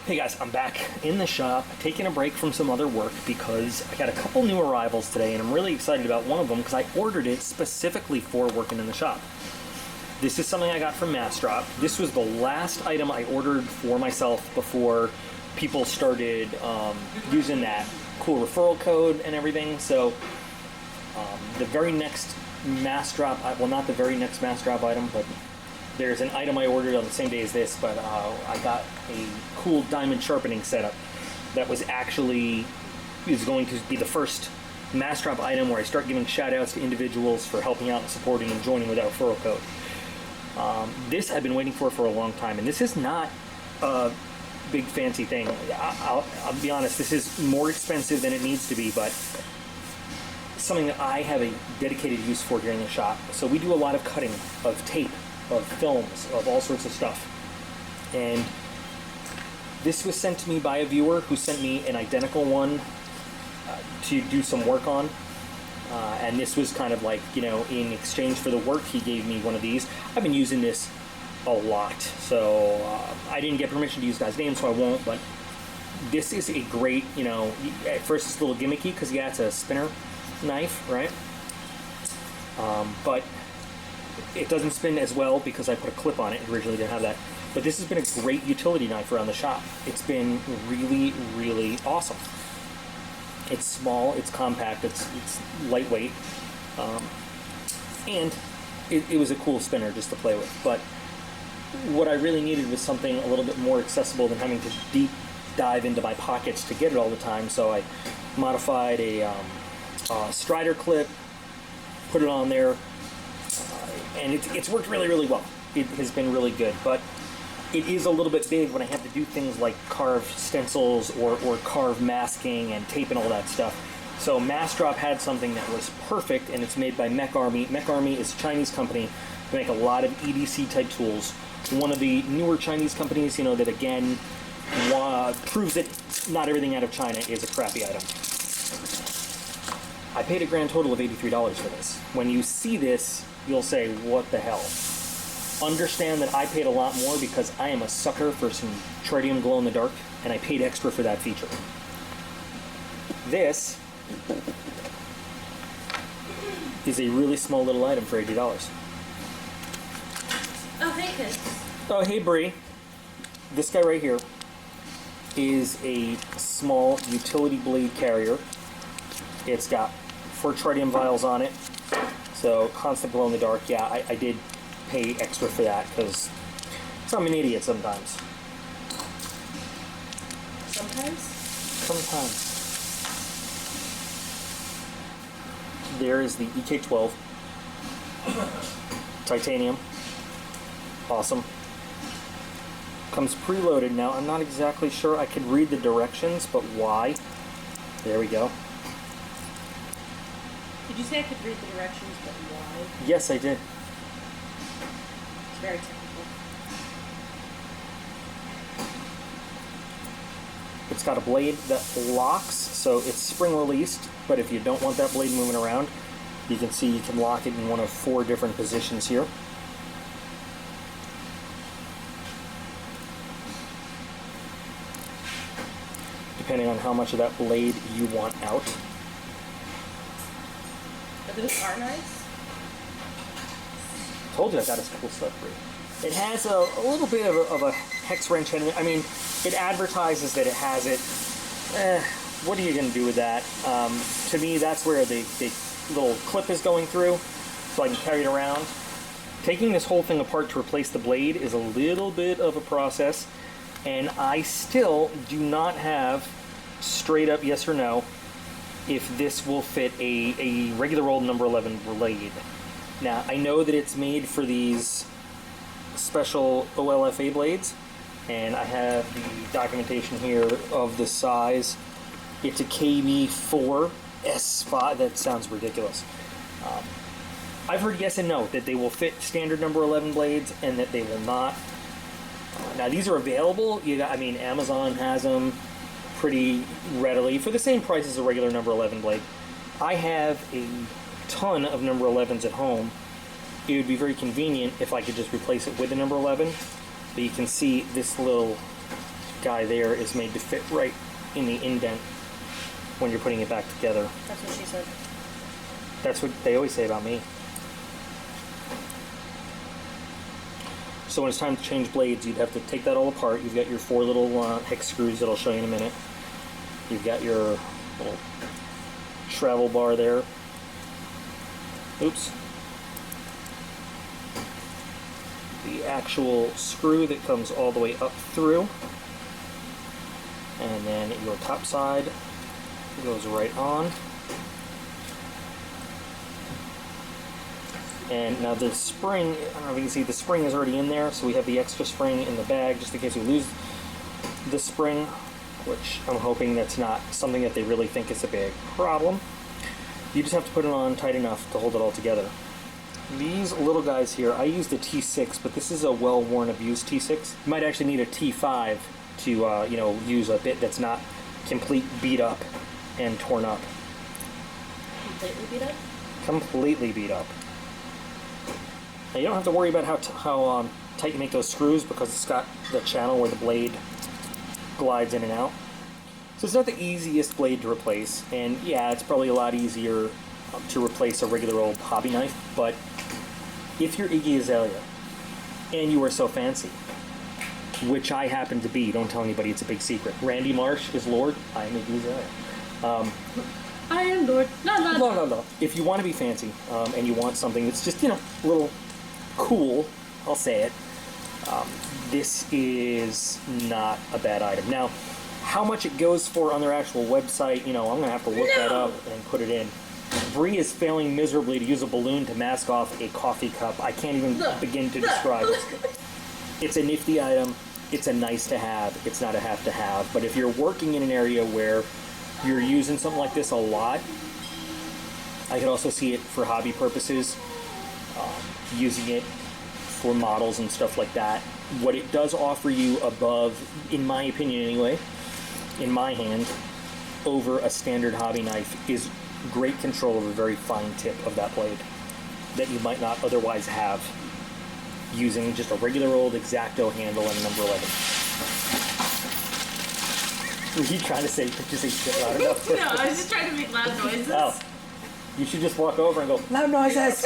Hey guys, I'm back in the shop, taking a break from some other work because I got a couple new arrivals today and I'm really excited about one of them because I ordered it specifically for working in the shop. This is something I got from Massdrop. This was the last item I ordered for myself before people started using that cool referral code and everything. So the very next Massdrop, well, not the very next Massdrop item, but there's an item I ordered on the same day as this, but I got a cool diamond sharpening setup that is going to be the first Massdrop item where I start giving shout outs to individuals for helping out and supporting and joining with our referral code. This I've been waiting for a long time, and this is not a big fancy thing. I'll be honest, this is more expensive than it needs to be, but something that I have a dedicated use for here in the shop. So we do a lot of cutting of tape, of films, of all sorts of stuff. And this was sent to me by a viewer who sent me an identical one to do some work on. And this was kind of like, you know, in exchange for the work, he gave me one of these. I've been using this a lot. So I didn't get permission to use guy's name, so I won't, but this is a great, you know, at first it's a little gimmicky because, yeah, it's a spinner knife, right? But it doesn't spin as well because I put a clip on it. It originally didn't have that. But this has been a great utility knife around the shop. It's been really, really awesome. It's small, it's compact, it's lightweight, and it was a cool spinner just to play with. But what I really needed was something a little bit more accessible than having to deep dive into my pockets to get it all the time. So I modified a Strider clip, put it on there, and it's worked really, really well. It has been really good, but it is a little bit big when I have to do things like carve stencils or carve masking and tape and all that stuff. So Massdrop had something that was perfect, and it's made by MecArmy. MecArmy is a Chinese company. They make a lot of EDC type tools. One of the newer Chinese companies, you know, that again proves that not everything out of China is a crappy item. I paid a grand total of $83 for this. When you see this, you'll say, what the hell? Understand that I paid a lot more because I am a sucker for some tritium glow in the dark, and I paid extra for that feature. This is a really small little item for $80. Oh, hey, kids. Oh, hey, Bree. This guy right here is a small utility blade carrier. It's got 4 tritium vials on it, so constant glow in the dark. Yeah, I did pay extra for that because I'm an idiot sometimes. Sometimes? Sometimes. There is the EK12. Titanium. Awesome. Comes preloaded now. I'm not exactly sure. I could read the directions, but why? There we go. Did you say I could read the directions, but why? Yes, I did. It's very technical. It's got a blade that locks, so it's spring released, but if you don't want that blade moving around, you can see you can lock it in one of 4 different positions here. Depending on how much of that blade you want out. But those are nice. Told you I got us cool stuff for you. It has a little bit of a hex wrench in it. I mean, it advertises that it has it. What are you going to do with that? To me, that's where the little clip is going through, so I can carry it around. Taking this whole thing apart to replace the blade is a little bit of a process, and I still do not have straight up yes or no if this will fit a regular old number 11 blade. Now, I know that it's made for these special OLFA blades, and I have the documentation here of the size. It's a KB4 S5. That sounds ridiculous. I've heard yes and no, that they will fit standard number 11 blades and that they will not. Now, these are available. I mean, Amazon has them pretty readily for the same price as a regular number 11 blade. I have a ton of number 11s at home. It would be very convenient if I could just replace it with a number 11. But you can see this little guy there is made to fit right in the indent when you're putting it back together. That's what she said. That's what they always say about me. So when it's time to change blades, you'd have to take that all apart. You've got your 4 little hex screws that I'll show you in a minute. You've got your little travel bar there. Oops. The actual screw that comes all the way up through. And then your top side goes right on. And now the spring, I don't know if you can see, the spring is already in there, so we have the extra spring in the bag just in case we lose the spring, which I'm hoping that's not something that they really think is a big problem. You just have to put it on tight enough to hold it all together. These little guys here, I used a T6, but this is a well-worn, abused T6. You might actually need a T5 to, you know, use a bit that's not complete beat up and torn up. Completely beat up? Completely beat up. Now you don't have to worry about how tight you make those screws because it's got the channel where the blade glides in and out. So it's not the easiest blade to replace, and yeah, it's probably a lot easier to replace a regular old hobby knife, but if you're Iggy Azalea and you are so fancy, which I happen to be, don't tell anybody, it's a big secret. Randy Marsh is Lord, I am Iggy Azalea. I am Lord. No. If you want to be fancy and you want something that's just, you know, a little cool, I'll say it, this is not a bad item. Now, how much it goes for on their actual website, you know, I'm going to have to look that up and put it in. Bree is failing miserably to use a balloon to mask off a coffee cup. I can't even begin to describe it. It's a nifty item. It's a nice to have. It's not a have to have. But if you're working in an area where you're using something like this a lot, I could also see it for hobby purposes, using it for models and stuff like that. What it does offer you above, in my opinion anyway, in my hand, over a standard hobby knife is great control of a very fine tip of that blade that you might not otherwise have using just a regular old X-Acto handle and number 11. Were you trying to say shit loud enough? No, I was just trying to make loud noises. Oh. You should just walk over and go, loud noises!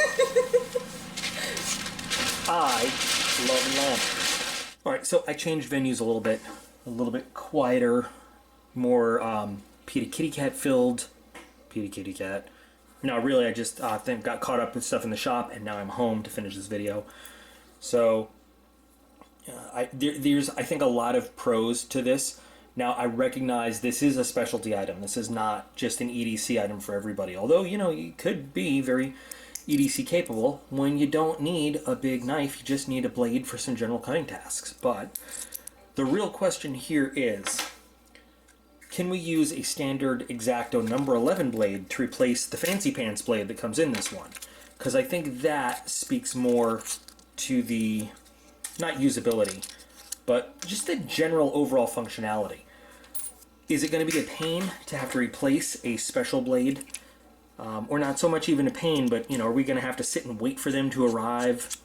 I love lamp. Alright, so I changed venues a little bit quieter, more Peter Kitty Cat filled. Peter Kitty Cat. No, really, I just got caught up with stuff in the shop, and now I'm home to finish this video. So, there's, I think, a lot of pros to this. Now, I recognize this is a specialty item. This is not just an EDC item for everybody. Although, you know, you could be very EDC capable when you don't need a big knife. You just need a blade for some general cutting tasks. But the real question here is, can we use a standard X-Acto number 11 blade to replace the fancy pants blade that comes in this one? Because I think that speaks more to the, not usability, but just the general overall functionality. Is it going to be a pain to have to replace a special blade? Or not so much even a pain, but, you know, are we going to have to sit and wait for them to arrive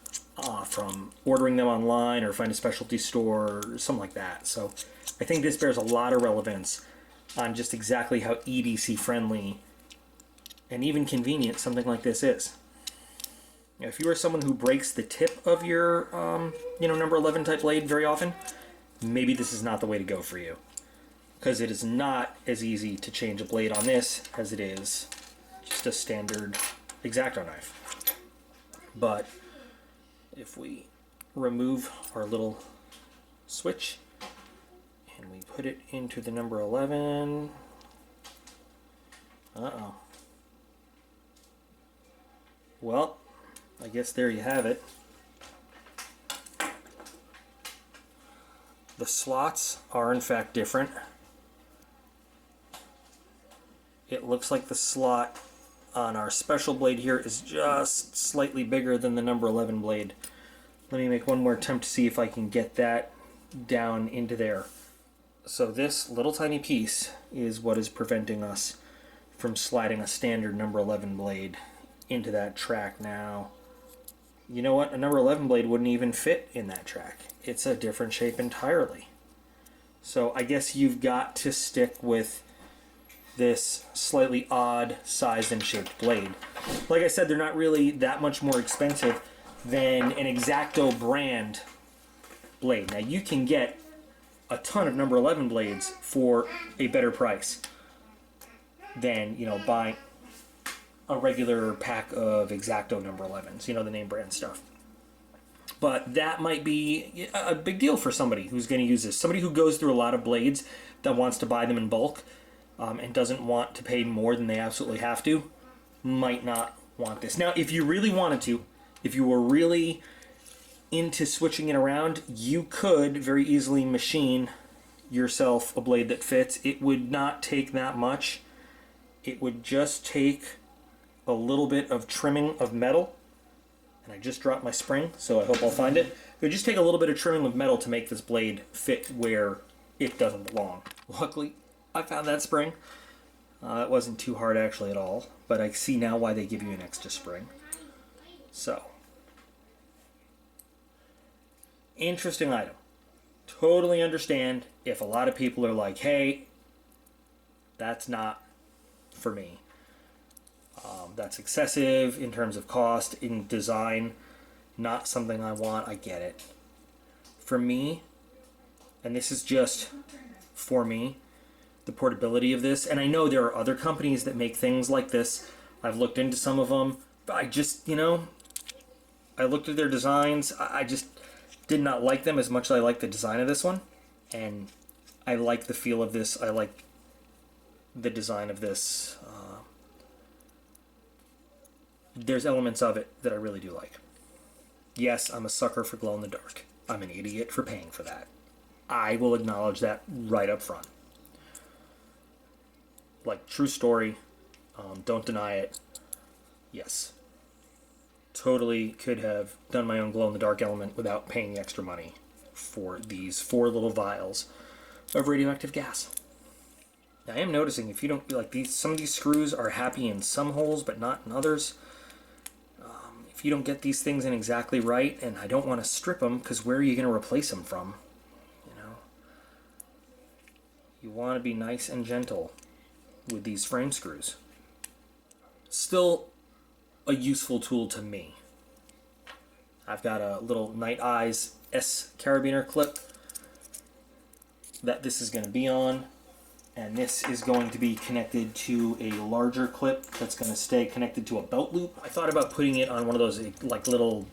from ordering them online or find a specialty store or something like that? So I think this bears a lot of relevance on just exactly how EDC friendly and even convenient something like this is. Now, if you are someone who breaks the tip of your, you know, number 11 type blade very often, maybe this is not the way to go for you. Because it is not as easy to change a blade on this as it is just a standard X-Acto knife. But if we remove our little switch and we put it into the number 11, well, I guess there you have it. The slots are in fact different. It looks like the slot on our special blade here is just slightly bigger than the number 11 blade. Let me make one more attempt to see if I can get that down into there. So this little tiny piece is what is preventing us from sliding a standard number 11 blade into that track. Now, you know what? A number 11 blade wouldn't even fit in that track. It's a different shape entirely. So I guess you've got to stick with this slightly odd sized and shaped blade. Like I said, they're not really that much more expensive than an X-Acto brand blade. Now you can get a ton of number 11 blades for a better price than, you know, buying a regular pack of X-Acto number 11s, you know, the name brand stuff. But that might be a big deal for somebody who's going to use this. Somebody who goes through a lot of blades that wants to buy them in bulk and doesn't want to pay more than they absolutely have to might not want this. Now, if you really wanted to, if you were really into switching it around, you could very easily machine yourself a blade that fits. It would not take that much. It would just take a little bit of trimming of metal, and I just dropped my spring, so I hope I'll find it. It would just take a little bit of trimming of metal to make this blade fit where it doesn't belong. Luckily, I found that spring. It wasn't too hard actually at all, but I see now why they give you an extra spring. So, interesting item. Totally understand if a lot of people are like, hey, that's not for me. That's excessive in terms of cost, in design, not something I want. I get it. For me, and this is just for me, the portability of this, and I know there are other companies that make things like this. I've looked into some of them, but I just, you know, I looked at their designs. I just did not like them as much as I like the design of this one, and I like the feel of this. I like the design of this. There's elements of it that I really do like. Yes, I'm a sucker for glow in the dark. I'm an idiot for paying for that. I will acknowledge that right up front. Like, true story. Don't deny it. Yes. Totally could have done my own glow in the dark element without paying the extra money for these 4 little vials of radioactive gas. Now, I am noticing if you don't like these, some of these screws are happy in some holes but not in others. If you don't get these things in exactly right, and I don't want to strip them, because where are you going to replace them from? You know, you want to be nice and gentle with these frame screws. Still a useful tool to me. I've got a little Night Eyes S carabiner clip that this is going to be on, and this is going to be connected to a larger clip that's going to stay connected to a belt loop. I thought about putting it on one of those like little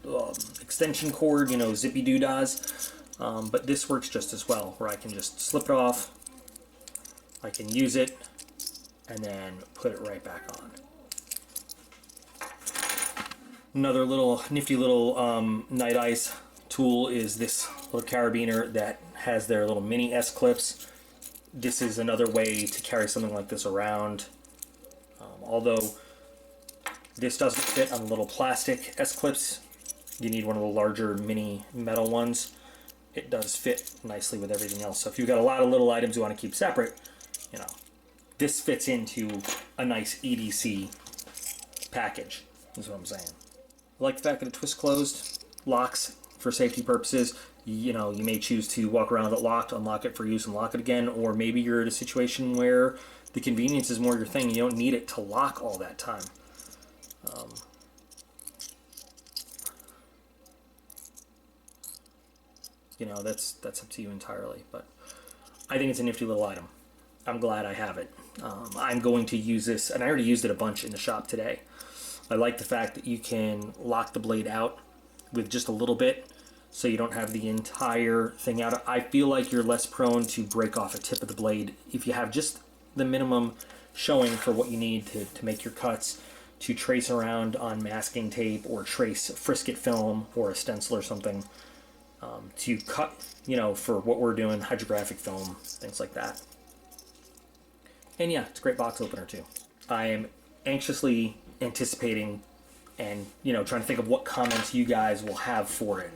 extension cord, you know, zippy doodahs, but this works just as well, where I can just slip it off, I can use it, and then put it right back on. Another little nifty little Night Ice tool is this little carabiner that has their little mini S clips. This is another way to carry something like this around. Although this doesn't fit on the little plastic S clips, you need one of the larger mini metal ones. It does fit nicely with everything else. So if you've got a lot of little items you want to keep separate, you know, this fits into a nice EDC package, is what I'm saying. I like the fact that it twists closed, locks for safety purposes. You know, you may choose to walk around with it locked, unlock it for use, and lock it again, or maybe you're in a situation where the convenience is more your thing. You don't need it to lock all that time. You know, that's up to you entirely, but I think it's a nifty little item. I'm glad I have it. I'm going to use this, and I already used it a bunch in the shop today. I like the fact that you can lock the blade out with just a little bit, so you don't have the entire thing out. I feel like you're less prone to break off a tip of the blade if you have just the minimum showing for what you need to make your cuts, to trace around on masking tape or trace frisket film or a stencil or something, to cut, you know, for what we're doing, hydrographic film, things like that. And yeah, it's a great box opener too. I am anxiously anticipating and, you know, trying to think of what comments you guys will have for it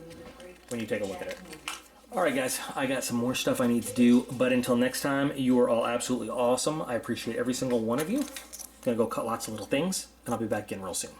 when you take a look at it. Alright guys, I got some more stuff I need to do, but until next time, you are all absolutely awesome. I appreciate every single one of you. Gonna go cut lots of little things, and I'll be back again real soon.